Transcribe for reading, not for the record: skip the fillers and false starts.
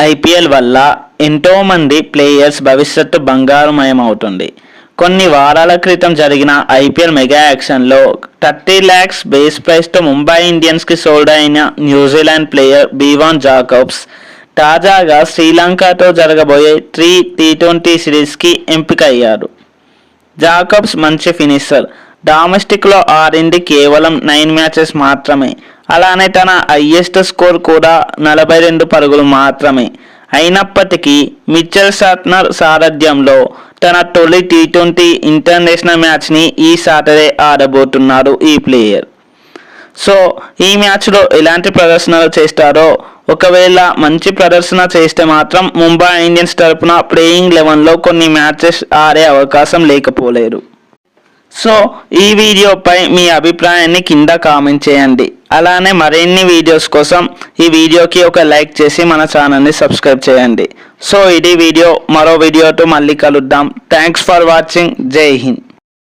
IPL వల్ల ఎంతోమంది players భవిష్యత్తు బంగారుమయం అవుతుంది. కొన్ని వారాల క్రితం జరిగిన ఐపీఎల్ మెగా యాక్షన్లో 30 lakhs బేస్ ప్రైస్తో ముంబై ఇండియన్స్కి సోల్డ్ అయిన న్యూజిలాండ్ ప్లేయర్ బీవాన్ జాకబ్స్ తాజాగా శ్రీలంకతో జరగబోయే T20 సిరీస్కి ఎంపికయ్యారు. జాకబ్స్ మంచి ఫినిషర్. డొమెస్టిక్లో ఆడింది కేవలం 9 మ్యాచెస్ మాత్రమే. అలానే తన హైయెస్ట్ స్కోర్ కూడా 42 పరుగులు మాత్రమే. అయినప్పటికీ మిచెల్ సాట్నర్ సారథ్యంలో తన తొలి T20 ఇంటర్నేషనల్ మ్యాచ్ని ఈ సాటర్డే ఆడబోతున్నారు ఈ ప్లేయర్. సో ఈ మ్యాచ్లో ఎలాంటి ప్రదర్శనలు చేస్తారో, ఒకవేళ మంచి ప్రదర్శన చేస్తే మాత్రం ముంబై ఇండియన్స్ తరపున ప్లేయింగ్ 11లో కొన్ని మ్యాచెస్ ఆడే అవకాశం లేకపోలేదు. సో ఈ వీడియోపై మీ అభిప్రాయాన్ని కింద కామెంట్ చేయండి. అలానే మరిన్ని వీడియోస్ కోసం ఈ వీడియోకి ఒక లైక్ చేసి మన ఛానల్ని సబ్స్క్రైబ్ చేయండి. సో ఇది వీడియో. మరో వీడియోతో మళ్ళీ కలుద్దాం. Thanks for watching. జై హింద్.